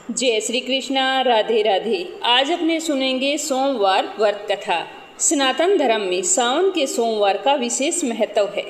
जय श्री कृष्णा, राधे राधे। आज अपने सुनेंगे सोमवार व्रत कथा। सनातन धर्म में सावन के सोमवार का विशेष महत्व है।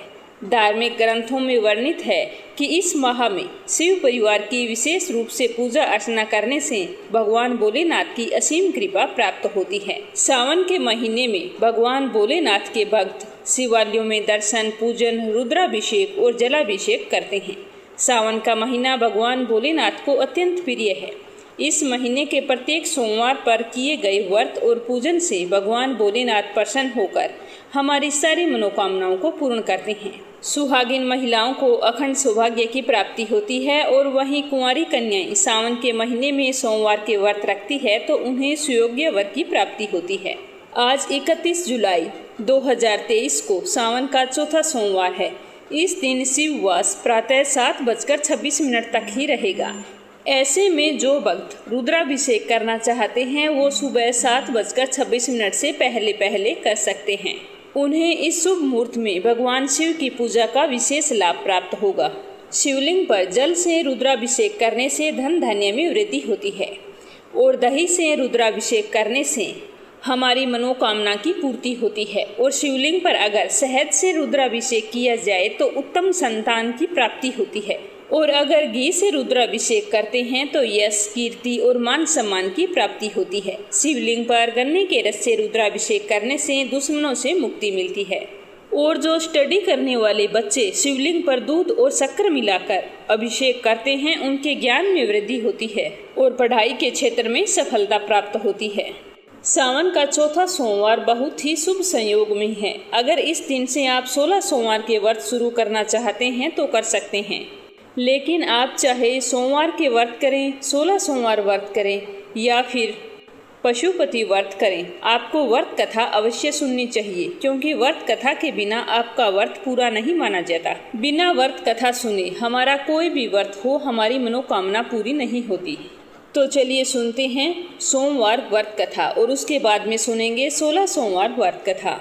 धार्मिक ग्रंथों में वर्णित है कि इस माह में शिव परिवार की विशेष रूप से पूजा अर्चना करने से भगवान भोलेनाथ की असीम कृपा प्राप्त होती है। सावन के महीने में भगवान भोलेनाथ के भक्त शिवालयों में दर्शन, पूजन, रुद्राभिषेक और जलाभिषेक करते हैं। सावन का महीना भगवान भोलेनाथ को अत्यंत प्रिय है। इस महीने के प्रत्येक सोमवार पर किए गए व्रत और पूजन से भगवान भोलेनाथ प्रसन्न होकर हमारी सारी मनोकामनाओं को पूर्ण करते हैं। सुहागिन महिलाओं को अखंड सौभाग्य की प्राप्ति होती है और वहीं कुंवारी कन्याएं सावन के महीने में सोमवार के व्रत रखती है तो उन्हें सुयोग्य वर की प्राप्ति होती है। आज 31 जुलाई 2023 को सावन का चौथा सोमवार है। इस दिन शिववास प्रातः 7:26 तक ही रहेगा। ऐसे में जो भक्त रुद्राभिषेक करना चाहते हैं वो सुबह 7:26 से पहले कर सकते हैं। उन्हें इस शुभ मुहूर्त में भगवान शिव की पूजा का विशेष लाभ प्राप्त होगा। शिवलिंग पर जल से रुद्राभिषेक करने से धन धान्य में वृद्धि होती है और दही से रुद्राभिषेक करने से हमारी मनोकामना की पूर्ति होती है। और शिवलिंग पर अगर शहद से रुद्राभिषेक किया जाए तो उत्तम संतान की प्राप्ति होती है और अगर घी से रुद्राभिषेक करते हैं तो यश, कीर्ति और मान सम्मान की प्राप्ति होती है। शिवलिंग पर गन्ने के रस से रुद्राभिषेक करने से दुश्मनों से मुक्ति मिलती है। और जो स्टडी करने वाले बच्चे शिवलिंग पर दूध और शक्कर मिलाकर अभिषेक करते हैं उनके ज्ञान में वृद्धि होती है और पढ़ाई के क्षेत्र में सफलता प्राप्त होती है। सावन का चौथा सोमवार बहुत ही शुभ संयोग में है। अगर इस दिन से आप 16 सोमवार के व्रत शुरू करना चाहते हैं तो कर सकते हैं, लेकिन आप चाहे सोमवार के व्रत करें, 16 सोमवार व्रत करें या फिर पशुपति व्रत करें, आपको व्रत कथा अवश्य सुननी चाहिए, क्योंकि व्रत कथा के बिना आपका व्रत पूरा नहीं माना जाता। बिना व्रत कथा सुने हमारा कोई भी व्रत हो, हमारी मनोकामना पूरी नहीं होती। तो चलिए सुनते हैं सोमवार व्रत कथा और उसके बाद में सुनेंगे 16 सोमवार व्रत कथा।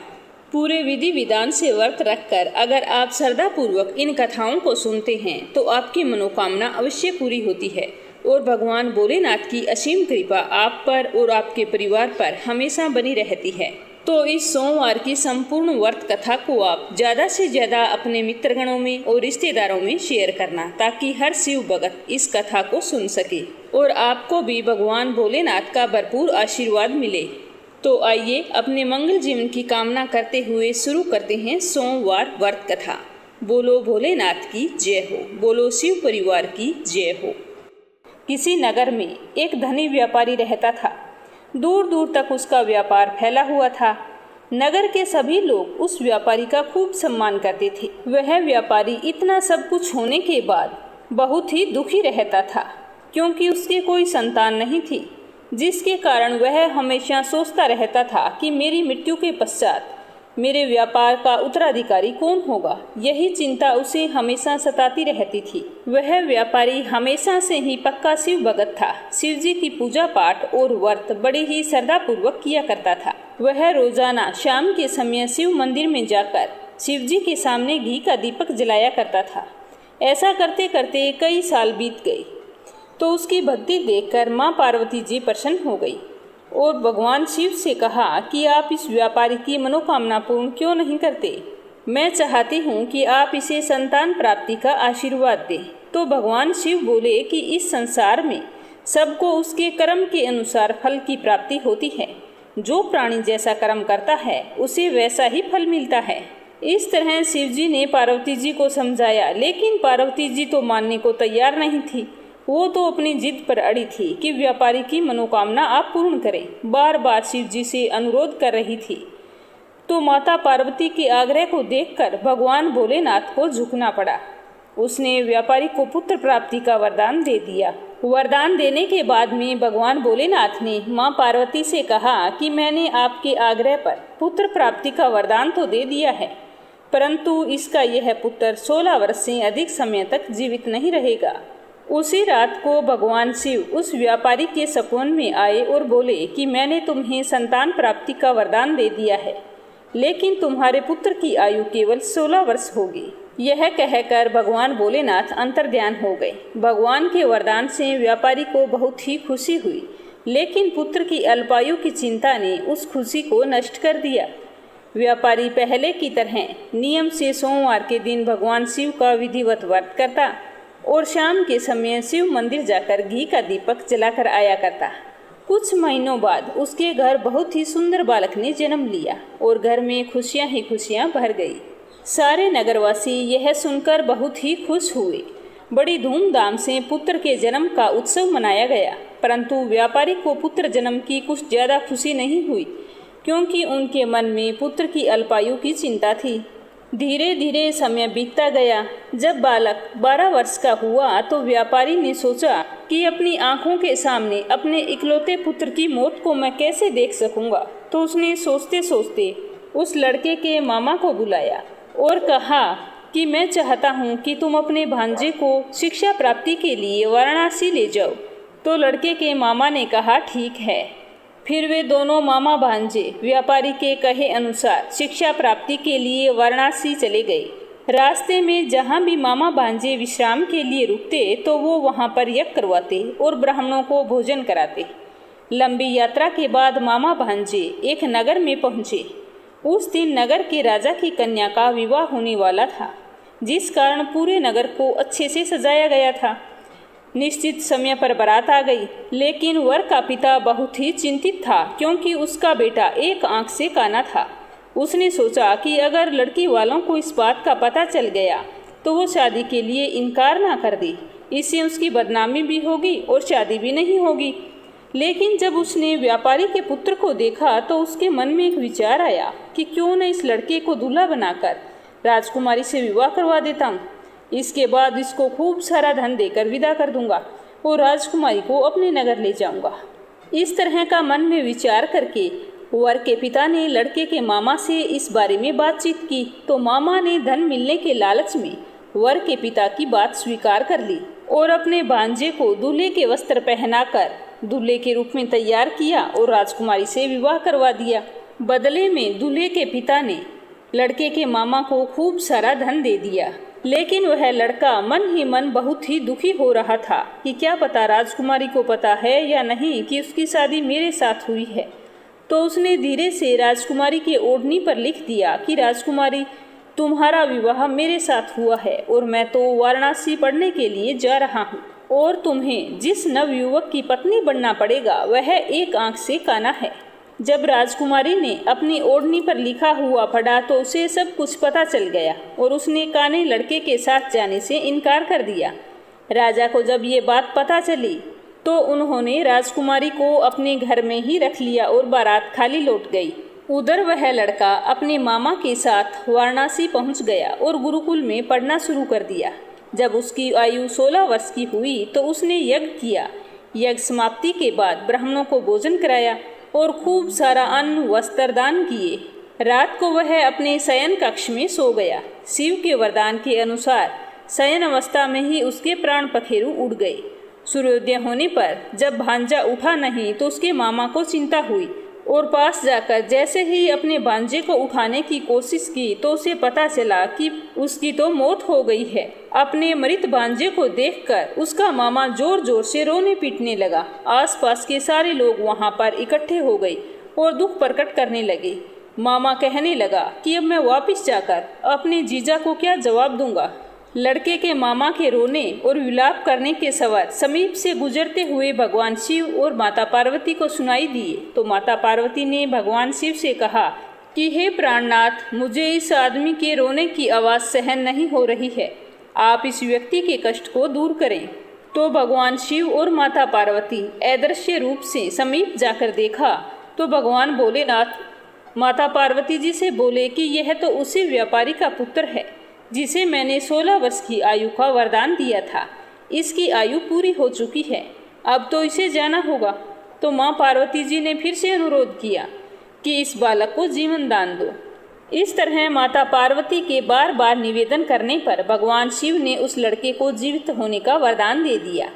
पूरे विधि विधान से व्रत रखकर अगर आप श्रद्धा पूर्वक इन कथाओं को सुनते हैं तो आपकी मनोकामना अवश्य पूरी होती है और भगवान भोलेनाथ की असीम कृपा आप पर और आपके परिवार पर हमेशा बनी रहती है। तो इस सोमवार की संपूर्ण व्रत कथा को आप ज़्यादा से ज़्यादा अपने मित्रगणों में और रिश्तेदारों में शेयर करना, ताकि हर शिव भक्त इस कथा को सुन सके और आपको भी भगवान भोलेनाथ का भरपूर आशीर्वाद मिले। तो आइए अपने मंगल जीवन की कामना करते हुए शुरू करते हैं सोमवार व्रत कथा। बोलो भोलेनाथ की जय हो, बोलो शिव परिवार की जय हो। किसी नगर में एक धनी व्यापारी रहता था। दूर दूर तक उसका व्यापार फैला हुआ था। नगर के सभी लोग उस व्यापारी का खूब सम्मान करते थे। वह व्यापारी इतना सब कुछ होने के बाद बहुत ही दुखी रहता था, क्योंकि उसके कोई संतान नहीं थी, जिसके कारण वह हमेशा सोचता रहता था कि मेरी मृत्यु के पश्चात मेरे व्यापार का उत्तराधिकारी कौन होगा। यही चिंता उसे हमेशा सताती रहती थी। वह व्यापारी हमेशा से ही पक्का शिव भक्त था। शिव जी की पूजा पाठ और व्रत बड़े ही श्रद्धा पूर्वक किया करता था। वह रोजाना शाम के समय शिव मंदिर में जाकर शिव जी के सामने घी का दीपक जलाया करता था। ऐसा करते करते कई साल बीत गए तो उसकी भक्ति देखकर माँ पार्वती जी प्रसन्न हो गई और भगवान शिव से कहा कि आप इस व्यापारी की मनोकामना पूर्ण क्यों नहीं करते। मैं चाहती हूँ कि आप इसे संतान प्राप्ति का आशीर्वाद दें। तो भगवान शिव बोले कि इस संसार में सबको उसके कर्म के अनुसार फल की प्राप्ति होती है। जो प्राणी जैसा कर्म करता है उसे वैसा ही फल मिलता है। इस तरह शिव जी ने पार्वती जी को समझाया, लेकिन पार्वती जी तो मानने को तैयार नहीं थी। वो तो अपनी जिद पर अड़ी थी कि व्यापारी की मनोकामना आप पूर्ण करें। बार बार शिव जी से अनुरोध कर रही थी। तो माता पार्वती के आग्रह को देखकर भगवान भोलेनाथ को झुकना पड़ा। उसने व्यापारी को पुत्र प्राप्ति का वरदान दे दिया। वरदान देने के बाद में भगवान भोलेनाथ ने माँ पार्वती से कहा कि मैंने आपके आग्रह पर पुत्र प्राप्ति का वरदान तो दे दिया है, परंतु इसका यह पुत्र 16 वर्ष से अधिक समय तक जीवित नहीं रहेगा। उसी रात को भगवान शिव उस व्यापारी के सपन में आए और बोले कि मैंने तुम्हें संतान प्राप्ति का वरदान दे दिया है, लेकिन तुम्हारे पुत्र की आयु केवल 16 वर्ष होगी। यह कहकर भगवान भोलेनाथ अंतर्ध्यान हो गए। भगवान के वरदान से व्यापारी को बहुत ही खुशी हुई, लेकिन पुत्र की अल्पायु की चिंता ने उस खुशी को नष्ट कर दिया। व्यापारी पहले की तरह नियम से सोमवार के दिन भगवान शिव का विधिवत व्रत करता और शाम के समय शिव मंदिर जाकर घी का दीपक जलाकर आया करता। कुछ महीनों बाद उसके घर बहुत ही सुंदर बालक ने जन्म लिया और घर में खुशियां ही खुशियां भर गई। सारे नगरवासी यह सुनकर बहुत ही खुश हुए। बड़ी धूमधाम से पुत्र के जन्म का उत्सव मनाया गया, परंतु व्यापारी को पुत्र जन्म की कुछ ज्यादा खुशी नहीं हुई, क्योंकि उनके मन में पुत्र की अल्पायु की चिंता थी। धीरे धीरे समय बीतता गया। जब बालक 12 वर्ष का हुआ तो व्यापारी ने सोचा कि अपनी आंखों के सामने अपने इकलौते पुत्र की मौत को मैं कैसे देख सकूंगा। तो उसने सोचते सोचते उस लड़के के मामा को बुलाया और कहा कि मैं चाहता हूं कि तुम अपने भांजे को शिक्षा प्राप्ति के लिए वाराणसी ले जाओ। तो लड़के के मामा ने कहा ठीक है। फिर वे दोनों मामा भांजे व्यापारी के कहे अनुसार शिक्षा प्राप्ति के लिए वाराणसी चले गए। रास्ते में जहाँ भी मामा भांजे विश्राम के लिए रुकते तो वो वहाँ पर यज्ञ करवाते और ब्राह्मणों को भोजन कराते। लंबी यात्रा के बाद मामा भांजे एक नगर में पहुँचे। उस दिन नगर के राजा की कन्या का विवाह होने वाला था, जिस कारण पूरे नगर को अच्छे से सजाया गया था। निश्चित समय पर बारात आ गई, लेकिन वर का पिता बहुत ही चिंतित था, क्योंकि उसका बेटा एक आंख से काना था। उसने सोचा कि अगर लड़की वालों को इस बात का पता चल गया तो वो शादी के लिए इनकार ना कर दे, इससे उसकी बदनामी भी होगी और शादी भी नहीं होगी। लेकिन जब उसने व्यापारी के पुत्र को देखा तो उसके मन में एक विचार आया कि क्यों न इस लड़के को दूल्हा बनाकर राजकुमारी से विवाह करवा देता हूँ। इसके बाद इसको खूब सारा धन देकर विदा कर दूंगा और राजकुमारी को अपने नगर ले जाऊंगा। इस तरह का मन में विचार करके वर के पिता ने लड़के के मामा से इस बारे में बातचीत की, तो मामा ने धन मिलने के लालच में वर के पिता की बात स्वीकार कर ली और अपने भांजे को दूल्हे के वस्त्र पहनाकर दूल्हे के रूप में तैयार किया और राजकुमारी से विवाह करवा दिया। बदले में दूल्हे के पिता ने लड़के के मामा को खूब सारा धन दे दिया, लेकिन वह लड़का मन ही मन बहुत ही दुखी हो रहा था कि क्या पता राजकुमारी को पता है या नहीं कि उसकी शादी मेरे साथ हुई है। तो उसने धीरे से राजकुमारी के ओढ़नी पर लिख दिया कि राजकुमारी, तुम्हारा विवाह मेरे साथ हुआ है और मैं तो वाराणसी पढ़ने के लिए जा रहा हूँ और तुम्हें जिस नवयुवक की पत्नी बनना पड़ेगा वह एक आंख से काना है। जब राजकुमारी ने अपनी ओढ़नी पर लिखा हुआ पढ़ा तो उसे सब कुछ पता चल गया और उसने काने लड़के के साथ जाने से इनकार कर दिया। राजा को जब ये बात पता चली तो उन्होंने राजकुमारी को अपने घर में ही रख लिया और बारात खाली लौट गई। उधर वह लड़का अपने मामा के साथ वाराणसी पहुंच गया और गुरुकुल में पढ़ना शुरू कर दिया। जब उसकी आयु 16 वर्ष की हुई तो उसने यज्ञ किया। यज्ञ समाप्ति के बाद ब्राह्मणों को भोजन कराया और खूब सारा अन्न वस्त्र दान किए। रात को वह अपने शयन कक्ष में सो गया। शिव के वरदान के अनुसार शयन अवस्था में ही उसके प्राण पखेरु उड़ गए। सूर्योदय होने पर जब भांजा उठा नहीं तो उसके मामा को चिंता हुई और पास जाकर जैसे ही अपने भांजे को उठाने की कोशिश की तो उसे पता चला कि उसकी तो मौत हो गई है। अपने मृत भांजे को देखकर उसका मामा जोर जोर से रोने पीटने लगा। आसपास के सारे लोग वहां पर इकट्ठे हो गए और दुख प्रकट करने लगे। मामा कहने लगा कि अब मैं वापस जाकर अपने जीजा को क्या जवाब दूंगा। लड़के के मामा के रोने और विलाप करने के स्वर समीप से गुजरते हुए भगवान शिव और माता पार्वती को सुनाई दिए। तो माता पार्वती ने भगवान शिव से कहा कि हे प्राणनाथ, मुझे इस आदमी के रोने की आवाज़ सहन नहीं हो रही है, आप इस व्यक्ति के कष्ट को दूर करें। तो भगवान शिव और माता पार्वती अदृश्य रूप से समीप जाकर देखा तो भगवान भोलेनाथ माता पार्वती जी से बोले कि यह तो उसी व्यापारी का पुत्र है जिसे मैंने 16 वर्ष की आयु का वरदान दिया था। इसकी आयु पूरी हो चुकी है, अब तो इसे जाना होगा। तो माँ पार्वती जी ने फिर से अनुरोध किया कि इस बालक को जीवन दान दो। इस तरह माता पार्वती के बार बार निवेदन करने पर भगवान शिव ने उस लड़के को जीवित होने का वरदान दे दिया,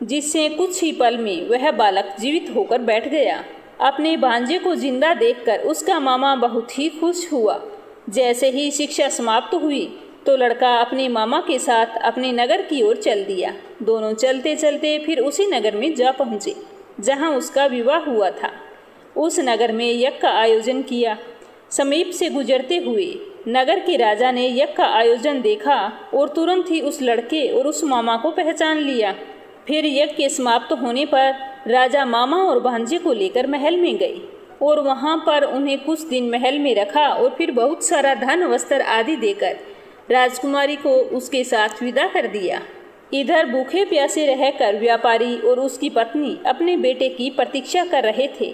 जिससे कुछ ही पल में वह बालक जीवित होकर बैठ गया। अपने भांजे को जिंदा देखकर उसका मामा बहुत ही खुश हुआ। जैसे ही शिक्षा समाप्त हुई तो लड़का अपने मामा के साथ अपने नगर की ओर चल दिया। दोनों चलते चलते फिर उसी नगर में जा पहुँचे जहाँ उसका विवाह हुआ था। उस नगर में यज्ञ का आयोजन किया। समीप से गुजरते हुए नगर के राजा ने यज्ञ का आयोजन देखा और तुरंत ही उस लड़के और उस मामा को पहचान लिया। फिर यज्ञ के समाप्त होने पर राजा मामा और भांजे को लेकर महल में गए और वहाँ पर उन्हें कुछ दिन महल में रखा और फिर बहुत सारा धन वस्त्र आदि देकर राजकुमारी को उसके साथ विदा कर दिया। इधर भूखे प्यासे रहकर व्यापारी और उसकी पत्नी अपने बेटे की प्रतीक्षा कर रहे थे।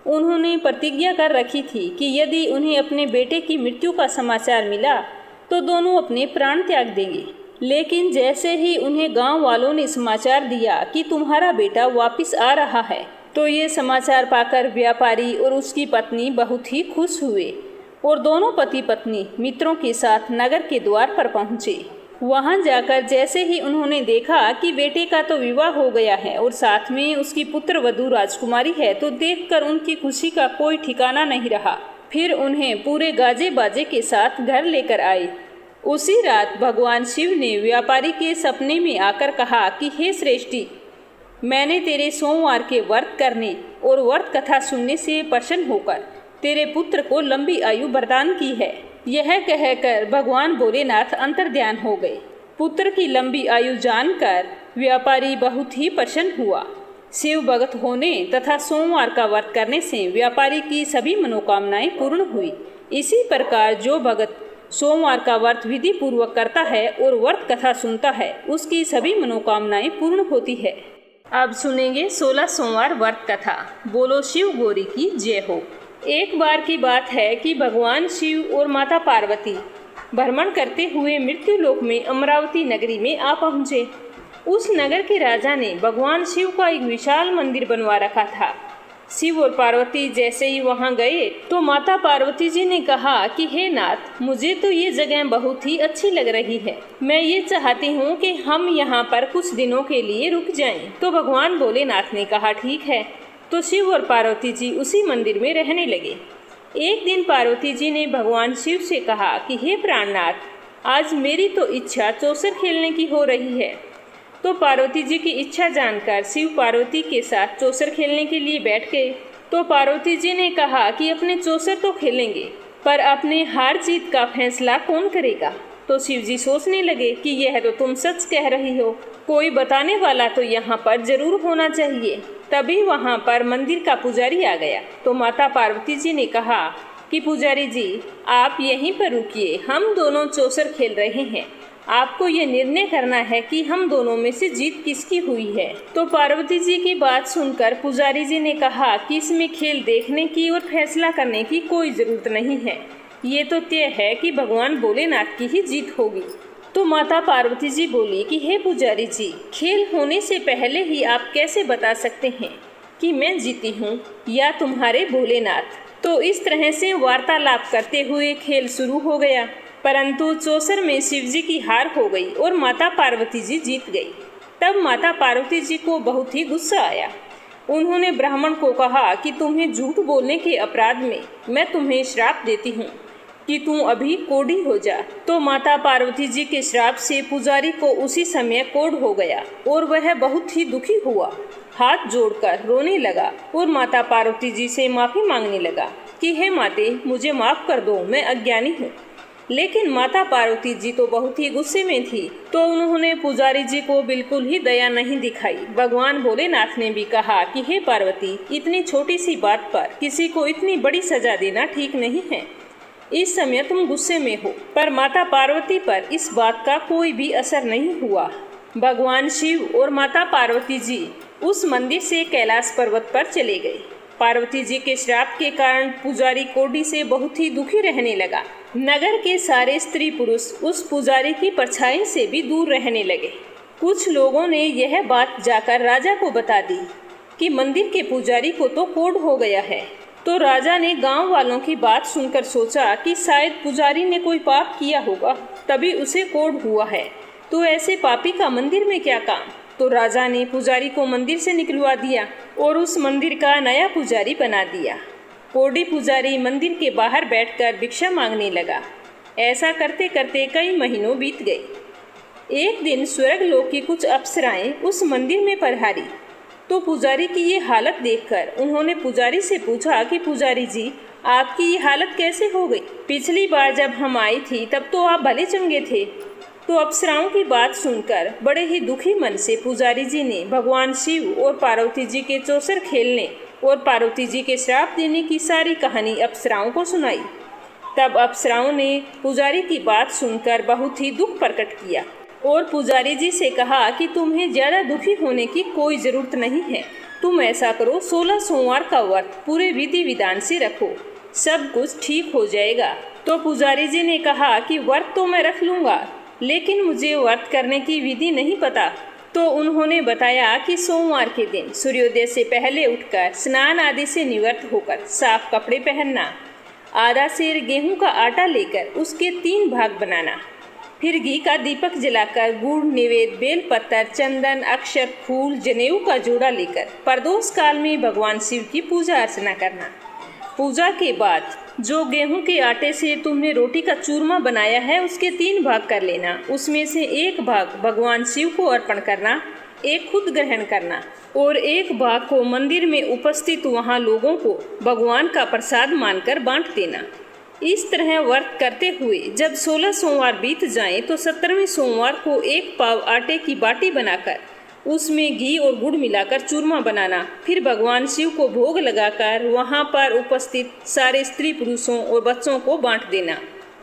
उन्होंने प्रतिज्ञा कर रखी थी कि यदि उन्हें अपने बेटे की मृत्यु का समाचार मिला तो दोनों अपने प्राण त्याग देंगे। लेकिन जैसे ही उन्हें गांव वालों ने समाचार दिया कि तुम्हारा बेटा वापस आ रहा है, तो ये समाचार पाकर व्यापारी और उसकी पत्नी बहुत ही खुश हुए और दोनों पति पत्नी मित्रों के साथ नगर के द्वार पर पहुँचे। वहां जाकर जैसे ही उन्होंने देखा कि बेटे का तो विवाह हो गया है और साथ में उसकी पुत्र वधू राजकुमारी है, तो देखकर उनकी खुशी का कोई ठिकाना नहीं रहा। फिर उन्हें पूरे गाजे बाजे के साथ घर लेकर आए। उसी रात भगवान शिव ने व्यापारी के सपने में आकर कहा कि हे श्रेष्ठी, मैंने तेरे सोमवार के व्रत करने और व्रत कथा सुनने से प्रसन्न होकर तेरे पुत्र को लंबी आयु वरदान की है। यह कहकर भगवान भोलेनाथ अंतर्ध्यान हो गए। पुत्र की लंबी आयु जानकर व्यापारी बहुत ही प्रसन्न हुआ। शिव भगत होने तथा सोमवार का व्रत करने से व्यापारी की सभी मनोकामनाएं पूर्ण हुई। इसी प्रकार जो भगत सोमवार का व्रत विधि पूर्वक करता है और व्रत कथा सुनता है, उसकी सभी मनोकामनाएं पूर्ण होती है। अब सुनेंगे 16 सोमवार व्रत कथा। बोलो शिव गौरी की जय हो। एक बार की बात है कि भगवान शिव और माता पार्वती भ्रमण करते हुए मृत्यु लोक में अमरावती नगरी में आ पहुँचे। उस नगर के राजा ने भगवान शिव का एक विशाल मंदिर बनवा रखा था। शिव और पार्वती जैसे ही वहां गए तो माता पार्वती जी ने कहा कि हे नाथ, मुझे तो ये जगह बहुत ही अच्छी लग रही है। मैं ये चाहती हूँ कि हम यहाँ पर कुछ दिनों के लिए रुक जाएं। तो भगवान भोलेनाथ ने कहा ठीक है। तो शिव और पार्वती जी उसी मंदिर में रहने लगे। एक दिन पार्वती जी ने भगवान शिव से कहा कि हे प्राणनाथ, आज मेरी तो इच्छा चौसर खेलने की हो रही है। तो पार्वती जी की इच्छा जानकर शिव पार्वती के साथ चौसर खेलने के लिए बैठ गए। तो पार्वती जी ने कहा कि अपने चौसर तो खेलेंगे, पर अपने हार जीत का फैसला कौन करेगा। तो शिव जी सोचने लगे कि यह तो तुम सच कह रही हो, कोई बताने वाला तो यहाँ पर जरूर होना चाहिए। तभी वहाँ पर मंदिर का पुजारी आ गया। तो माता पार्वती जी ने कहा कि पुजारी जी, आप यहीं पर रुकिए, हम दोनों चौसर खेल रहे हैं। आपको ये निर्णय करना है कि हम दोनों में से जीत किसकी हुई है। तो पार्वती जी की बात सुनकर पुजारी जी ने कहा कि इसमें खेल देखने की और फैसला करने की कोई जरूरत नहीं है। ये तो तय है कि भगवान भोलेनाथ की ही जीत होगी। तो माता पार्वती जी बोली कि हे पुजारी जी, खेल होने से पहले ही आप कैसे बता सकते हैं कि मैं जीती हूँ या तुम्हारे भोलेनाथ। तो इस तरह से वार्तालाप करते हुए खेल शुरू हो गया, परंतु चौसर में शिवजी की हार हो गई और माता पार्वती जी जीत गई। तब माता पार्वती जी को बहुत ही गुस्सा आया। उन्होंने ब्राह्मण को कहा कि तुम्हें झूठ बोलने के अपराध में मैं तुम्हें श्राप देती हूँ कि तू अभी कोढ़ी हो जा। तो माता पार्वती जी के श्राप से पुजारी को उसी समय कोढ़ हो गया और वह बहुत ही दुखी हुआ, हाथ जोड़कर रोने लगा और माता पार्वती जी से माफी मांगने लगा कि हे माते, मुझे माफ कर दो, मैं अज्ञानी हूँ। लेकिन माता पार्वती जी तो बहुत ही गुस्से में थी, तो उन्होंने पुजारी जी को बिल्कुल ही दया नहीं दिखाई। भगवान भोलेनाथ ने भी कहा कि हे पार्वती, इतनी छोटी सी बात पर किसी को इतनी बड़ी सजा देना ठीक नहीं है। इस समय तुम गुस्से में हो, पर माता पार्वती पर इस बात का कोई भी असर नहीं हुआ। भगवान शिव और माता पार्वती जी उस मंदिर से कैलाश पर्वत पर चले गए। पार्वती जी के श्राप के कारण पुजारी कोढ़ी से बहुत ही दुखी रहने लगा। नगर के सारे स्त्री पुरुष उस पुजारी की परछाई से भी दूर रहने लगे। कुछ लोगों ने यह बात जाकर राजा को बता दी कि मंदिर के पुजारी को तो कोढ़ हो गया है। तो राजा ने गांव वालों की बात सुनकर सोचा कि शायद पुजारी ने कोई पाप किया होगा, तभी उसे कोढ़ हुआ है। तो ऐसे पापी का मंदिर में क्या काम। तो राजा ने पुजारी को मंदिर से निकलवा दिया और उस मंदिर का नया पुजारी बना दिया। कोढ़ी पुजारी मंदिर के बाहर बैठकर भिक्षा मांगने लगा। ऐसा करते करते कई महीनों बीत गए। एक दिन स्वर्गलोक की कुछ अप्सराएं उस मंदिर में पधारी तो पुजारी की ये हालत देखकर उन्होंने पुजारी से पूछा कि पुजारी जी, आपकी ये हालत कैसे हो गई? पिछली बार जब हम आई थी तब तो आप भले चंगे थे। तो अप्सराओं की बात सुनकर बड़े ही दुखी मन से पुजारी जी ने भगवान शिव और पार्वती जी के चौसर खेलने और पार्वती जी के श्राप देने की सारी कहानी अप्सराओं को सुनाई। तब अप्सराओं ने पुजारी की बात सुनकर बहुत ही दुख प्रकट किया और पुजारी जी से कहा कि तुम्हें ज़्यादा दुखी होने की कोई ज़रूरत नहीं है। तुम ऐसा करो, 16 सोमवार का व्रत पूरे विधि विधान से रखो, सब कुछ ठीक हो जाएगा। तो पुजारी जी ने कहा कि व्रत तो मैं रख लूँगा, लेकिन मुझे व्रत करने की विधि नहीं पता। तो उन्होंने बताया कि सोमवार के दिन सूर्योदय से पहले उठकर स्नान आदि से निवृत्त होकर साफ कपड़े पहनना, आधा सेर गेहूं का आटा लेकर उसके 3 भाग बनाना, फिर घी का दीपक जलाकर गुड़, निवेद, बेल पत्तर, चंदन, अक्षर, फूल, जनेऊ का जोड़ा लेकर प्रदोष काल में भगवान शिव की पूजा अर्चना करना। पूजा के बाद जो गेहूं के आटे से तुमने रोटी का चूरमा बनाया है उसके 3 भाग कर लेना। उसमें से 1 भाग भगवान शिव को अर्पण करना, 1 खुद ग्रहण करना और 1 भाग को मंदिर में उपस्थित वहां लोगों को भगवान का प्रसाद मानकर बांट देना। इस तरह व्रत करते हुए जब 16 सोमवार बीत जाएं तो 17वें सोमवार को 1 पाव आटे की बाटी बनाकर उसमें घी और गुड़ मिलाकर चूरमा बनाना, फिर भगवान शिव को भोग लगाकर वहां पर उपस्थित सारे स्त्री पुरुषों और बच्चों को बांट देना।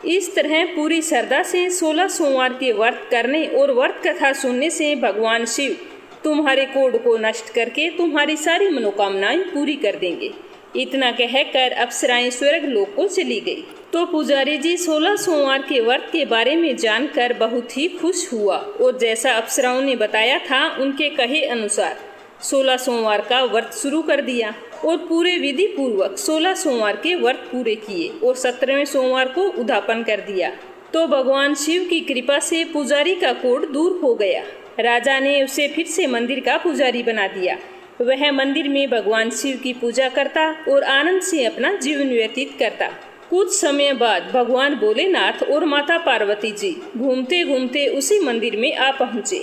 इस तरह पूरी श्रद्धा से 16 सोमवार के व्रत करने और व्रत कथा सुनने से भगवान शिव तुम्हारे कोढ़ को नष्ट करके तुम्हारी सारी मनोकामनाएं पूरी कर देंगे। इतना कहकर अप्सराएं स्वर्ग लोक को चली गई। तो पुजारी जी 16 सोमवार के व्रत के बारे में जानकर बहुत ही खुश हुआ और जैसा अप्सराओं ने बताया था उनके कहे अनुसार 16 सोमवार का व्रत शुरू कर दिया और पूरे विधि पूर्वक 16 सोमवार के व्रत पूरे किए और 17वें सोमवार को उद्यापन कर दिया। तो भगवान शिव की कृपा से पुजारी का कोढ़ दूर हो गया। राजा ने उसे फिर से मंदिर का पुजारी बना दिया। वह मंदिर में भगवान शिव की पूजा करता और आनंद से अपना जीवन व्यतीत करता। कुछ समय बाद भगवान भोलेनाथ और माता पार्वती जी घूमते घूमते उसी मंदिर में आ पहुँचे।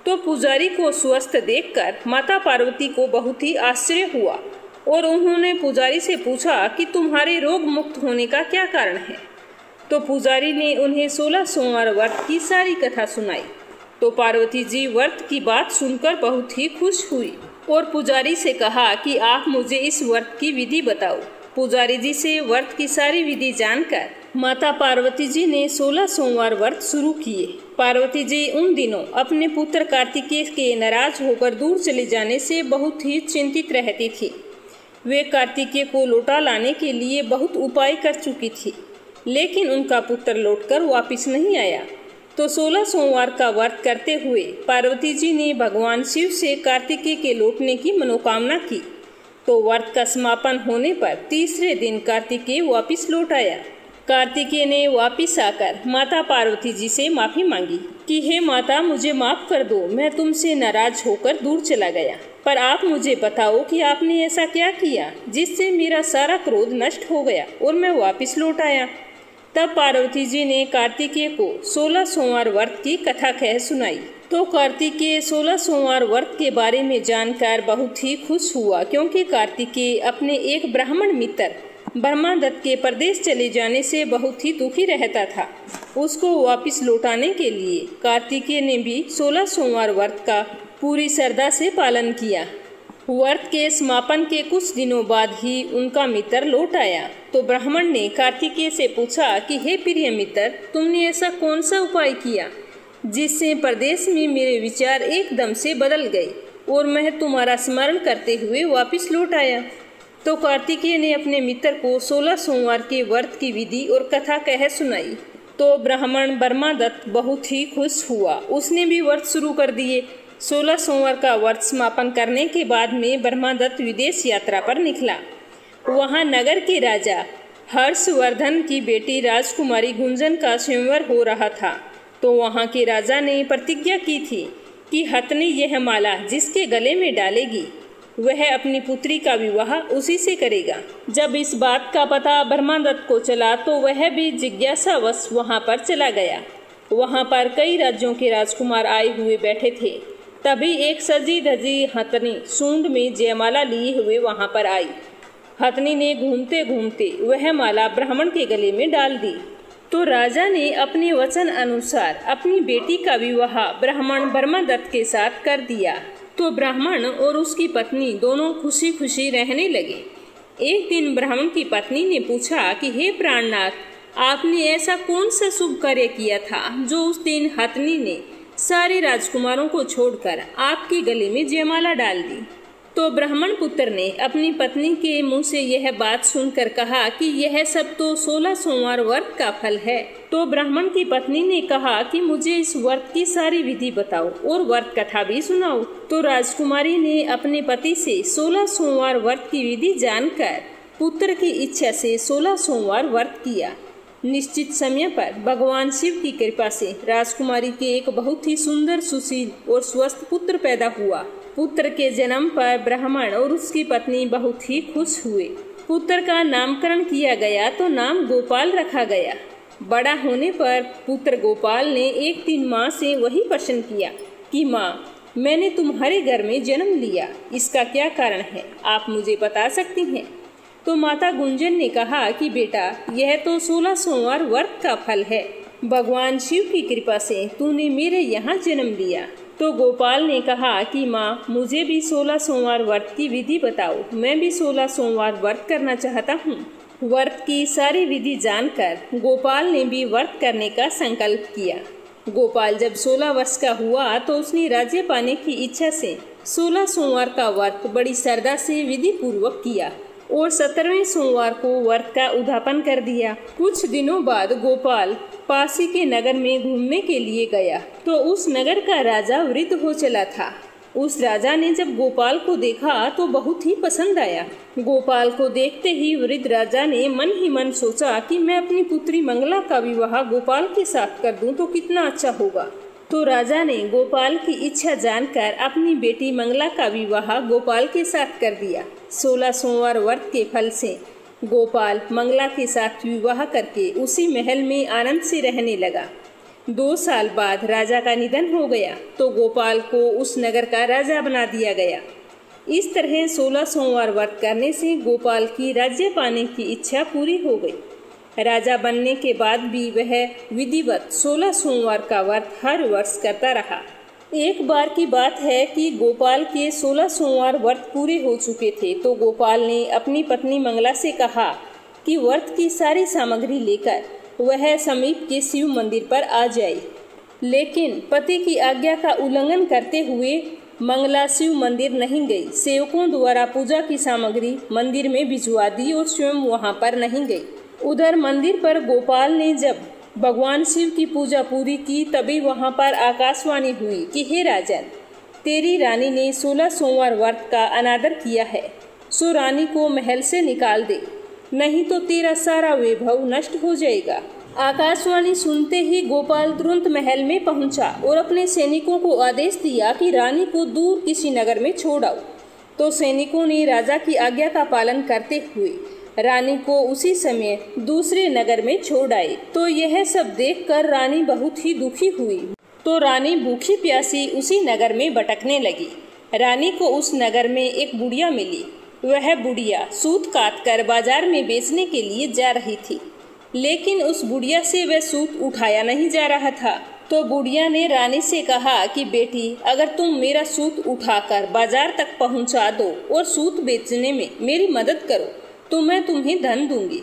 तो पुजारी को स्वस्थ देखकर माता पार्वती को बहुत ही आश्चर्य हुआ और उन्होंने पुजारी से पूछा कि तुम्हारे रोग मुक्त होने का क्या कारण है। तो पुजारी ने उन्हें 16 सोमवार व्रत की सारी कथा सुनाई। तो पार्वती जी व्रत की बात सुनकर बहुत ही खुश हुई और पुजारी से कहा कि आप मुझे इस व्रत की विधि बताओ। पुजारी जी से व्रत की सारी विधि जानकर माता पार्वती जी ने 16 सोमवार व्रत शुरू किए। पार्वती जी उन दिनों अपने पुत्र कार्तिकेय के नाराज होकर दूर चले जाने से बहुत ही चिंतित रहती थी। वे कार्तिकेय को लौटा लाने के लिए बहुत उपाय कर चुकी थी, लेकिन उनका पुत्र लौटकर वापस नहीं आया। तो 16 सोमवार का व्रत करते हुए पार्वती जी ने भगवान शिव से कार्तिकेय के लौटने की मनोकामना की। तो व्रत का समापन होने पर तीसरे दिन कार्तिकेय वापस लौट आया। कार्तिकेय ने वापस आकर माता पार्वती जी से माफ़ी मांगी कि हे माता, मुझे माफ़ कर दो, मैं तुमसे नाराज होकर दूर चला गया, पर आप मुझे बताओ कि आपने ऐसा क्या किया जिससे मेरा सारा क्रोध नष्ट हो गया और मैं वापस लौट आया। तब पार्वती जी ने कार्तिकेय को 16 सोमवार व्रत की कथा कह सुनाई। तो कार्तिकेय 16 सोमवार व्रत के बारे में जानकर बहुत ही खुश हुआ, क्योंकि कार्तिकेय अपने एक ब्राह्मण मित्र ब्रह्मादत्त के प्रदेश चले जाने से बहुत ही दुखी रहता था। उसको वापस लौटाने के लिए कार्तिकेय ने भी 16 सोमवार व्रत का पूरी श्रद्धा से पालन किया। व्रत के समापन के कुछ दिनों बाद ही उनका मित्र लौट आया। तो ब्राह्मण ने कार्तिकेय से पूछा कि हे प्रिय मित्र, तुमने ऐसा कौन सा उपाय किया जिससे प्रदेश में मेरे विचार एकदम से बदल गए और मैं तुम्हारा स्मरण करते हुए वापस लौट आया। तो कार्तिकेय ने अपने मित्र को 16 सोमवार के व्रत की विधि और कथा कह सुनाई। तो ब्राह्मण ब्रह्मादत्त बहुत ही खुश हुआ, उसने भी व्रत शुरू कर दिए। 16 सोमवार का व्रत समापन करने के बाद में ब्रह्मादत्त विदेश यात्रा पर निकला। वहाँ नगर के राजा हर्षवर्धन की बेटी राजकुमारी गुंजन का स्वयंवर हो रहा था। तो वहाँ के राजा ने प्रतिज्ञा की थी कि हथनी यह माला जिसके गले में डालेगी वह अपनी पुत्री का विवाह उसी से करेगा। जब इस बात का पता ब्रह्मदत्त को चला तो वह भी जिज्ञासावश वहां पर चला गया। वहां पर कई राज्यों के राजकुमार आए हुए बैठे थे। तभी एक सजी धजी हथनी सूंड में जयमाला लिए हुए वहां पर आई। हथनी ने घूमते घूमते वह माला ब्राह्मण के गले में डाल दी। तो राजा ने अपने वचन अनुसार अपनी बेटी का विवाह ब्राह्मण ब्रह्मदत्त के साथ कर दिया। तो ब्राह्मण और उसकी पत्नी दोनों खुशी खुशी रहने लगे। एक दिन ब्राह्मण की पत्नी ने पूछा कि हे प्राणनाथ, आपने ऐसा कौन सा शुभ कार्य किया था जो उस दिन हथनी ने सारे राजकुमारों को छोड़कर आपके गले में जयमाला डाल दी। तो ब्राह्मण पुत्र ने अपनी पत्नी के मुंह से यह बात सुनकर कहा कि यह सब तो 16 सोमवार व्रत का फल है। तो ब्राह्मण की पत्नी ने कहा कि मुझे इस व्रत की सारी विधि बताओ और व्रत कथा भी सुनाओ। तो राजकुमारी ने अपने पति से 16 सोमवार व्रत की विधि जानकर पुत्र की इच्छा से 16 सोमवार व्रत किया। निश्चित समय पर भगवान शिव की कृपा से राजकुमारी के एक बहुत ही सुंदर, सुशील और स्वस्थ पुत्र पैदा हुआ। पुत्र के जन्म पर ब्राह्मण और उसकी पत्नी बहुत ही खुश हुए। पुत्र का नामकरण किया गया तो नाम गोपाल रखा गया। बड़ा होने पर पुत्र गोपाल ने एक दिन माँ से वही प्रश्न किया कि माँ, मैंने तुम्हारे घर में जन्म लिया, इसका क्या कारण है, आप मुझे बता सकती हैं? तो माता गुंजन ने कहा कि बेटा, यह तो 16 सोमवार व्रत का फल है। भगवान शिव की कृपा से तूने मेरे यहाँ जन्म लिया। तो गोपाल ने कहा कि माँ, मुझे भी 16 सोमवार व्रत की विधि बताओ, मैं भी 16 सोमवार व्रत करना चाहता हूँ। व्रत की सारी विधि जानकर गोपाल ने भी व्रत करने का संकल्प किया। गोपाल जब 16 वर्ष का हुआ तो उसने राज्य पाने की इच्छा से 16 सोमवार का व्रत बड़ी श्रद्धा से विधि पूर्वक किया और 17वें सोमवार को व्रत का उद्यापन कर दिया। कुछ दिनों बाद गोपाल पासी के नगर में घूमने के लिए गया तो उस नगर का राजा वृद्ध हो चला था। उस राजा ने जब गोपाल को देखा तो बहुत ही पसंद आया। गोपाल को देखते ही वृद्ध राजा ने मन ही मन सोचा कि मैं अपनी पुत्री मंगला का विवाह गोपाल के साथ कर दूं तो कितना अच्छा होगा। तो राजा ने गोपाल की इच्छा जानकर अपनी बेटी मंगला का विवाह गोपाल के साथ कर दिया। 16 सोमवार व्रत के फल से गोपाल मंगला के साथ विवाह करके उसी महल में आनंद से रहने लगा। 2 साल बाद राजा का निधन हो गया तो गोपाल को उस नगर का राजा बना दिया गया। इस तरह 16 सोमवार व्रत करने से गोपाल की राज्य पाने की इच्छा पूरी हो गई। राजा बनने के बाद भी वह विधिवत 16 सोमवार का व्रत हर वर्ष करता रहा। एक बार की बात है कि गोपाल के 16 सोमवार व्रत पूरे हो चुके थे तो गोपाल ने अपनी पत्नी मंगला से कहा कि व्रत की सारी सामग्री लेकर वह समीप के शिव मंदिर पर आ जाए। लेकिन पति की आज्ञा का उल्लंघन करते हुए मंगला शिव मंदिर नहीं गई। सेवकों द्वारा पूजा की सामग्री मंदिर में भिजवा दी और स्वयं वहां पर नहीं गई। उधर मंदिर पर गोपाल ने जब भगवान शिव की पूजा पूरी की तभी वहां पर आकाशवाणी हुई कि हे राजन, तेरी रानी ने 16 सोमवार व्रत का अनादर किया है, सो रानी को महल से निकाल दे, नहीं तो तेरा सारा वैभव नष्ट हो जाएगा। आकाशवाणी सुनते ही गोपाल तुरंत महल में पहुंचा और अपने सैनिकों को आदेश दिया कि रानी को दूर किसी नगर में छोड़ आओ। तो सैनिकों ने राजा की आज्ञा का पालन करते हुए रानी को उसी समय दूसरे नगर में छोड़ आए। तो यह सब देखकर रानी बहुत ही दुखी हुई। तो रानी भूखी प्यासी उसी नगर में भटकने लगी। रानी को उस नगर में एक बुढ़िया मिली। वह बुढ़िया सूत काट कर बाजार में बेचने के लिए जा रही थी, लेकिन उस बुढ़िया से वह सूत उठाया नहीं जा रहा था। तो बुढ़िया ने रानी से कहा कि बेटी, अगर तुम मेरा सूत उठाकर बाजार तक पहुंचा दो और सूत बेचने में मेरी मदद करो तो मैं तुम्हें धन दूंगी।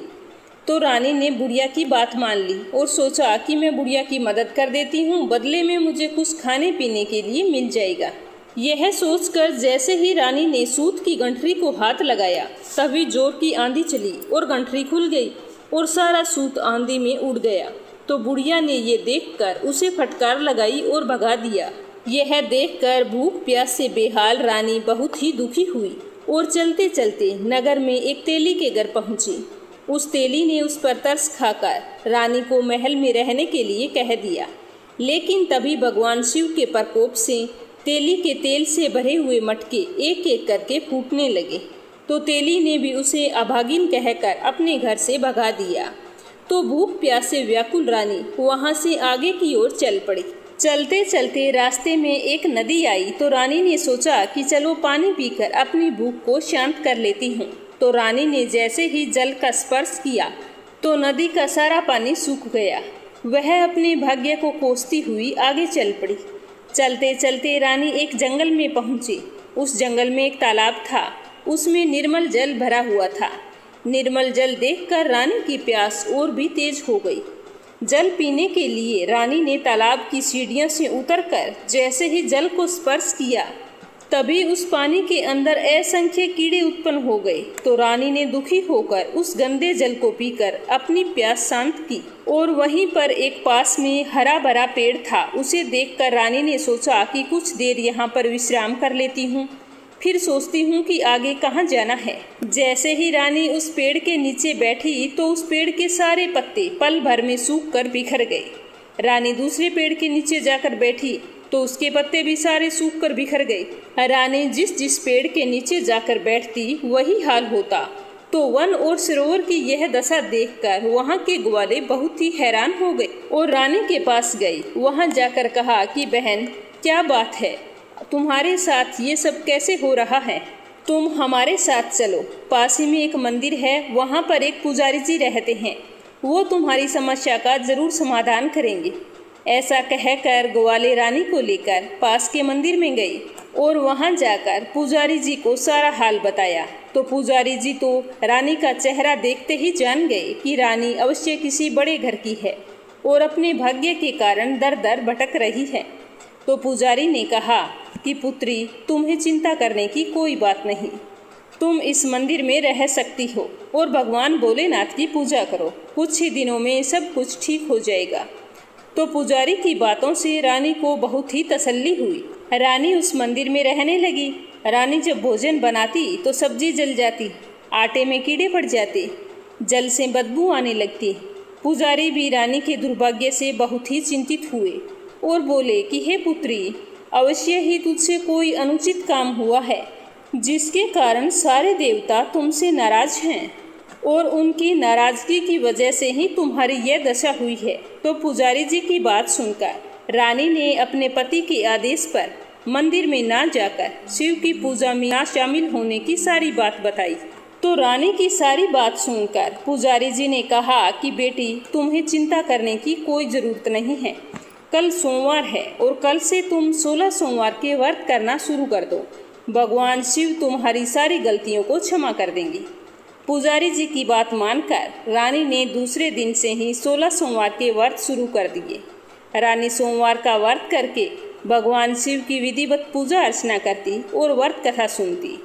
तो रानी ने बुढ़िया की बात मान ली और सोचा कि मैं बुढ़िया की मदद कर देती हूँ, बदले में मुझे कुछ खाने पीने के लिए मिल जाएगा। यह सोचकर जैसे ही रानी ने सूत की गंठरी को हाथ लगाया तभी जोर की आंधी चली और गंठरी खुल गई और सारा सूत आंधी में उड़ गया। तो बुढ़िया ने ये देखकर उसे फटकार लगाई और भगा दिया। यह देखकर भूख प्यास से बेहाल रानी बहुत ही दुखी हुई और चलते चलते नगर में एक तेली के घर पहुंची। उस तेली ने उस पर तरस खाकर रानी को महल में रहने के लिए कह दिया, लेकिन तभी भगवान शिव के प्रकोप से तेली के तेल से भरे हुए मटके एक एक करके फूटने लगे। तो तेली ने भी उसे अभागिन कहकर अपने घर से भगा दिया। तो भूख प्यास से व्याकुल रानी वहां से आगे की ओर चल पड़ी। चलते चलते रास्ते में एक नदी आई तो रानी ने सोचा कि चलो पानी पीकर अपनी भूख को शांत कर लेती हूँ। तो रानी ने जैसे ही जल का स्पर्श किया तो नदी का सारा पानी सूख गया। वह अपने भाग्य को कोसती हुई आगे चल पड़ी। चलते चलते रानी एक जंगल में पहुंची। उस जंगल में एक तालाब था, उसमें निर्मल जल भरा हुआ था। निर्मल जल देखकर रानी की प्यास और भी तेज हो गई। जल पीने के लिए रानी ने तालाब की सीढ़ियों से उतरकर जैसे ही जल को स्पर्श किया तभी उस पानी के अंदर असंख्य कीड़े उत्पन्न हो गए। तो रानी ने दुखी होकर उस गंदे जल को पीकर अपनी प्यास शांत की। और वहीं पर एक पास में हरा भरा पेड़ था, उसे देखकर रानी ने सोचा कि कुछ देर यहाँ पर विश्राम कर लेती हूँ, फिर सोचती हूँ कि आगे कहाँ जाना है। जैसे ही रानी उस पेड़ के नीचे बैठी तो उस पेड़ के सारे पत्ते पल भर में सूख कर बिखर गए। रानी दूसरे पेड़ के नीचे जाकर बैठी तो उसके पत्ते भी सारे सूख कर बिखर गए। रानी जिस जिस पेड़ के नीचे जाकर बैठती वही हाल होता। तो वन और सरोवर की यह दशा देखकर वहाँ के ग्वाले बहुत ही हैरान हो गए और रानी के पास गई। वहाँ जाकर कहा कि बहन, क्या बात है, तुम्हारे साथ ये सब कैसे हो रहा है? तुम हमारे साथ चलो, पास ही में एक मंदिर है, वहाँ पर एक पुजारी जी रहते हैं, वो तुम्हारी समस्या का जरूर समाधान करेंगे। ऐसा कहकर ग्वाले रानी को लेकर पास के मंदिर में गई और वहां जाकर पुजारी जी को सारा हाल बताया। तो पुजारी जी तो रानी का चेहरा देखते ही जान गए कि रानी अवश्य किसी बड़े घर की है और अपने भाग्य के कारण दर दर भटक रही है। तो पुजारी ने कहा कि पुत्री, तुम्हें चिंता करने की कोई बात नहीं, तुम इस मंदिर में रह सकती हो और भगवान भोलेनाथ की पूजा करो, कुछ ही दिनों में सब कुछ ठीक हो जाएगा। तो पुजारी की बातों से रानी को बहुत ही तसल्ली हुई। रानी उस मंदिर में रहने लगी। रानी जब भोजन बनाती तो सब्जी जल जाती, आटे में कीड़े पड़ जाते, जल से बदबू आने लगती। पुजारी भी रानी के दुर्भाग्य से बहुत ही चिंतित हुए और बोले कि हे पुत्री, अवश्य ही तुझसे कोई अनुचित काम हुआ है जिसके कारण सारे देवता तुमसे नाराज हैं और उनकी नाराजगी की वजह से ही तुम्हारी यह दशा हुई है। तो पुजारी जी की बात सुनकर रानी ने अपने पति के आदेश पर मंदिर में ना जाकर शिव की पूजा में ना शामिल होने की सारी बात बताई। तो रानी की सारी बात सुनकर पुजारी जी ने कहा कि बेटी, तुम्हें चिंता करने की कोई जरूरत नहीं है। कल सोमवार है और कल से तुम 16 सोमवार के व्रत करना शुरू कर दो। भगवान शिव तुम्हारी सारी गलतियों को क्षमा कर देंगे। पुजारी जी की बात मानकर रानी ने दूसरे दिन से ही 16 सोमवार के व्रत शुरू कर दिए। रानी सोमवार का व्रत करके भगवान शिव की विधिवत पूजा अर्चना करती और व्रत कथा सुनती।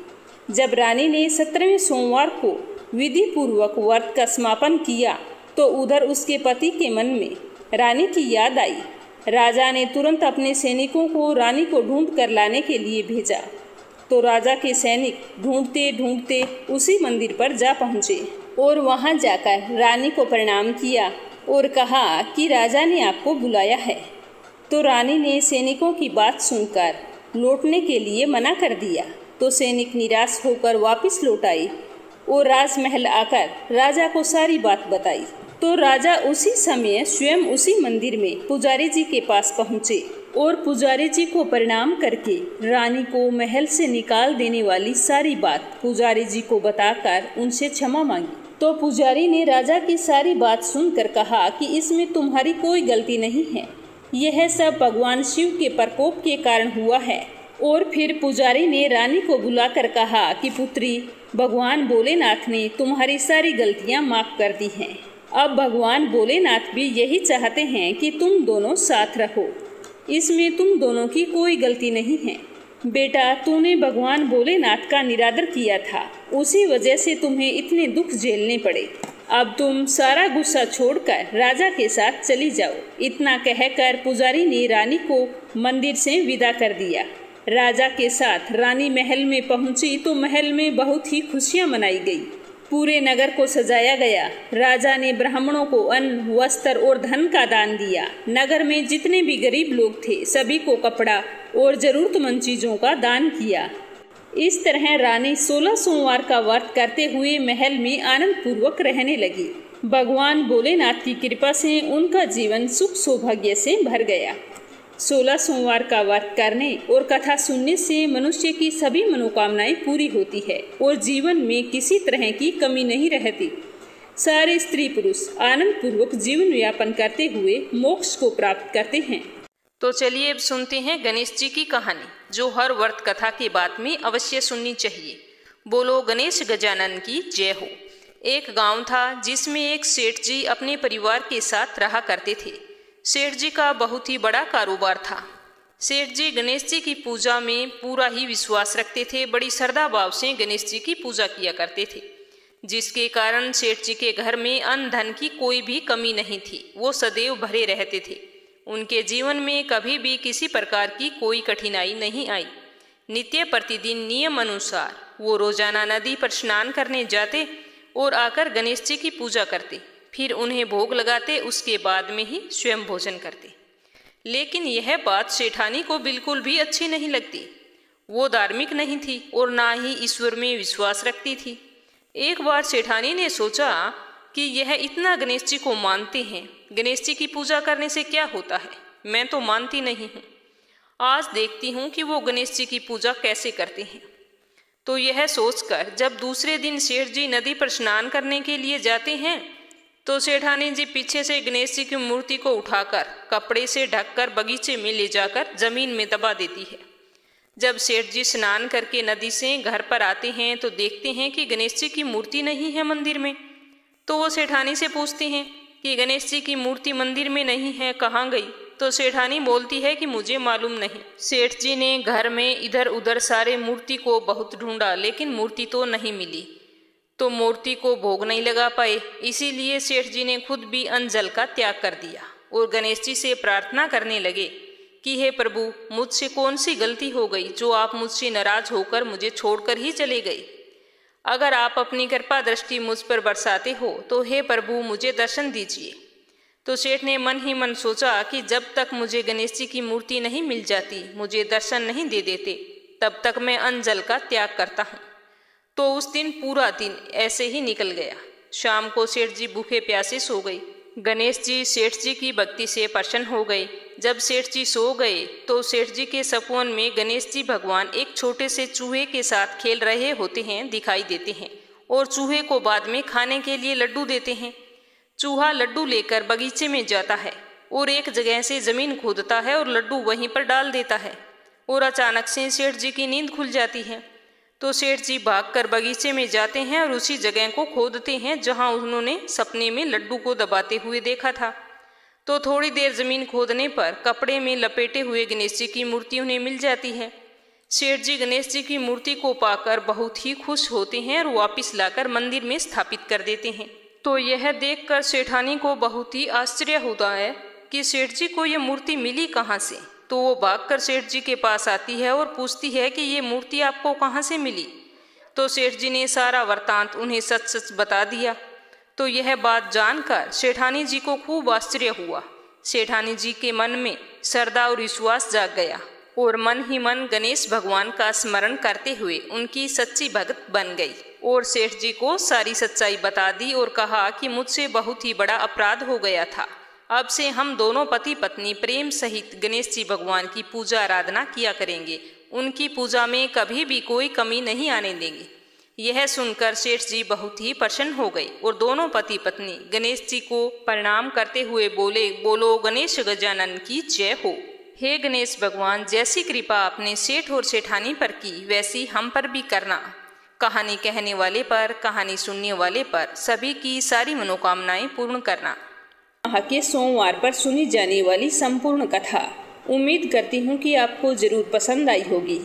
जब रानी ने 17वें सोमवार को विधि पूर्वक व्रत का समापन किया तो उधर उसके पति के मन में रानी की याद आई। राजा ने तुरंत अपने सैनिकों को रानी को ढूंढ कर लाने के लिए भेजा। तो राजा के सैनिक ढूंढते ढूंढते उसी मंदिर पर जा पहुँचे और वहां जाकर रानी को प्रणाम किया और कहा कि राजा ने आपको बुलाया है। तो रानी ने सैनिकों की बात सुनकर लौटने के लिए मना कर दिया। तो सैनिक निराश होकर वापस लौट आए और राजमहल आकर राजा को सारी बात बताई। तो राजा उसी समय स्वयं उसी मंदिर में पुजारी जी के पास पहुँचे और पुजारी जी को प्रणाम करके रानी को महल से निकाल देने वाली सारी बात पुजारी जी को बताकर उनसे क्षमा मांगी। तो पुजारी ने राजा की सारी बात सुनकर कहा कि इसमें तुम्हारी कोई गलती नहीं है, यह सब भगवान शिव के प्रकोप के कारण हुआ है। और फिर पुजारी ने रानी को बुलाकर कहा कि पुत्री, भगवान भोलेनाथ ने तुम्हारी सारी गलतियां माफ कर दी हैं। अब भगवान भोलेनाथ भी यही चाहते हैं कि तुम दोनों साथ रहो, इसमें तुम दोनों की कोई गलती नहीं है। बेटा, तूने भगवान भोलेनाथ का निरादर किया था, उसी वजह से तुम्हें इतने दुख झेलने पड़े। अब तुम सारा गुस्सा छोड़कर राजा के साथ चली जाओ। इतना कहकर पुजारी ने रानी को मंदिर से विदा कर दिया। राजा के साथ रानी महल में पहुंची तो महल में बहुत ही खुशियां मनाई गई। पूरे नगर को सजाया गया। राजा ने ब्राह्मणों को अन्न, वस्त्र और धन का दान दिया। नगर में जितने भी गरीब लोग थे सभी को कपड़ा और जरूरतमंद चीजों का दान किया। इस तरह रानी 16 सोमवार का व्रत करते हुए महल में आनंद पूर्वक रहने लगी। भगवान भोलेनाथ की कृपा से उनका जीवन सुख सौभाग्य से भर गया। 16 सोमवार का व्रत करने और कथा सुनने से मनुष्य की सभी मनोकामनाएं पूरी होती है और जीवन में किसी तरह की कमी नहीं रहती। सारे स्त्री पुरुष आनंद पूर्वक जीवन यापन करते हुए मोक्ष को प्राप्त करते हैं। तो चलिए अब सुनते हैं गणेश जी की कहानी, जो हर व्रत कथा के बाद में अवश्य सुननी चाहिए। बोलो गणेश गजानन की जय हो। एक गांव था जिसमें एक सेठ जी अपने परिवार के साथ रहा करते थे। सेठ जी का बहुत ही बड़ा कारोबार था। सेठ जी गणेश जी की पूजा में पूरा ही विश्वास रखते थे। बड़ी श्रद्धा भाव से गणेश जी की पूजा किया करते थे, जिसके कारण सेठ जी के घर में अन्न धन की कोई भी कमी नहीं थी। वो सदैव भरे रहते थे। उनके जीवन में कभी भी किसी प्रकार की कोई कठिनाई नहीं आई। नित्य प्रतिदिन नियम अनुसार वो रोजाना नदी पर स्नान करने जाते और आकर गणेश जी की पूजा करते, फिर उन्हें भोग लगाते, उसके बाद में ही स्वयं भोजन करते। लेकिन यह बात सेठानी को बिल्कुल भी अच्छी नहीं लगती। वो धार्मिक नहीं थी और ना ही ईश्वर में विश्वास रखती थी। एक बार सेठानी ने सोचा कि यह इतना गणेश जी को मानते हैं, गणेश जी की पूजा करने से क्या होता है, मैं तो मानती नहीं हूँ। आज देखती हूँ कि वो गणेश जी की पूजा कैसे करते हैं। तो यह सोचकर जब दूसरे दिन सेठ जी नदी पर स्नान करने के लिए जाते हैं तो सेठानी जी पीछे से गणेश जी की मूर्ति को उठाकर कपड़े से ढककर बगीचे में ले जाकर जमीन में दबा देती है। जब सेठ जी स्नान करके नदी से घर पर आते हैं तो देखते हैं कि गणेश जी की मूर्ति नहीं है मंदिर में। तो वो सेठानी से पूछते हैं कि गणेश जी की मूर्ति मंदिर में नहीं है, कहाँ गई? तो सेठानी बोलती है कि मुझे मालूम नहीं। सेठ जी ने घर में इधर उधर सारे मूर्ति को बहुत ढूंढा, लेकिन मूर्ति तो नहीं मिली, तो मूर्ति को भोग नहीं लगा पाए। इसीलिए सेठ जी ने खुद भी अन्न जल का त्याग कर दिया और गणेश जी से प्रार्थना करने लगे कि हे प्रभु, मुझसे कौन सी गलती हो गई जो आप मुझसे नाराज होकर मुझे छोड़कर ही चले गए। अगर आप अपनी कृपा दृष्टि मुझ पर बरसाते हो तो हे प्रभु मुझे दर्शन दीजिए। तो सेठ ने मन ही मन सोचा कि जब तक मुझे गणेश जी की मूर्ति नहीं मिल जाती, मुझे दर्शन नहीं दे देते, तब तक मैं अन्न जल का त्याग करता हूँ। तो उस दिन पूरा दिन ऐसे ही निकल गया। शाम को सेठ जी भूखे प्यासे सो गए। गणेश जी सेठ जी की भक्ति से प्रसन्न हो गए। जब सेठ जी सो गए तो सेठ जी के सपन में गणेश जी भगवान एक छोटे से चूहे के साथ खेल रहे होते हैं दिखाई देते हैं और चूहे को बाद में खाने के लिए लड्डू देते हैं। चूहा लड्डू लेकर बगीचे में जाता है और एक जगह से जमीन खोदता है और लड्डू वहीं पर डाल देता है और अचानक से सेठ जी की नींद खुल जाती है। तो सेठ जी भागकर बगीचे में जाते हैं और उसी जगह को खोदते हैं जहां उन्होंने सपने में लड्डू को दबाते हुए देखा था। तो थोड़ी देर जमीन खोदने पर कपड़े में लपेटे हुए गणेश जी की मूर्ति उन्हें मिल जाती है। सेठ जी गणेश जी की मूर्ति को पाकर बहुत ही खुश होते हैं और वापस लाकर मंदिर में स्थापित कर देते हैं। तो यह देखकर सेठानी को बहुत ही आश्चर्य होता है कि सेठ जी को यह मूर्ति मिली कहाँ से। तो वो भागकर सेठ जी के पास आती है और पूछती है कि ये मूर्ति आपको कहाँ से मिली। तो सेठ जी ने सारा वृत्तांत उन्हें सच सच बता दिया। तो यह बात जानकर सेठानी जी को खूब आश्चर्य हुआ। सेठानी जी के मन में श्रद्धा और विश्वास जाग गया और मन ही मन गणेश भगवान का स्मरण करते हुए उनकी सच्ची भक्त बन गई और सेठ जी को सारी सच्चाई बता दी और कहा कि मुझसे बहुत ही बड़ा अपराध हो गया था। अब से हम दोनों पति पत्नी प्रेम सहित गणेश जी भगवान की पूजा आराधना किया करेंगे। उनकी पूजा में कभी भी कोई कमी नहीं आने देंगे। यह सुनकर सेठ जी बहुत ही प्रसन्न हो गए और दोनों पति पत्नी गणेश जी को प्रणाम करते हुए बोले, बोलो गणेश गजानन की जय हो। हे गणेश भगवान, जैसी कृपा आपने सेठ और सेठानी पर की वैसी हम पर भी करना। कहानी कहने वाले पर, कहानी सुनने वाले पर सभी की सारी मनोकामनाएं पूर्ण करना। माह के सोमवार पर सुनी जाने वाली संपूर्ण कथा उम्मीद करती हूँ कि आपको जरूर पसंद आई होगी।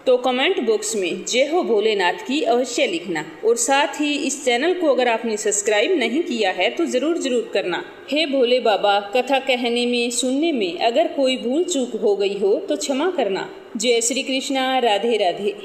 तो कमेंट बॉक्स में जय हो भोलेनाथ की अवश्य लिखना और साथ ही इस चैनल को अगर आपने सब्सक्राइब नहीं किया है तो जरूर करना। हे भोले बाबा, कथा कहने में सुनने में अगर कोई भूल चूक हो गई हो तो क्षमा करना। जय श्री कृष्णा। राधे राधे।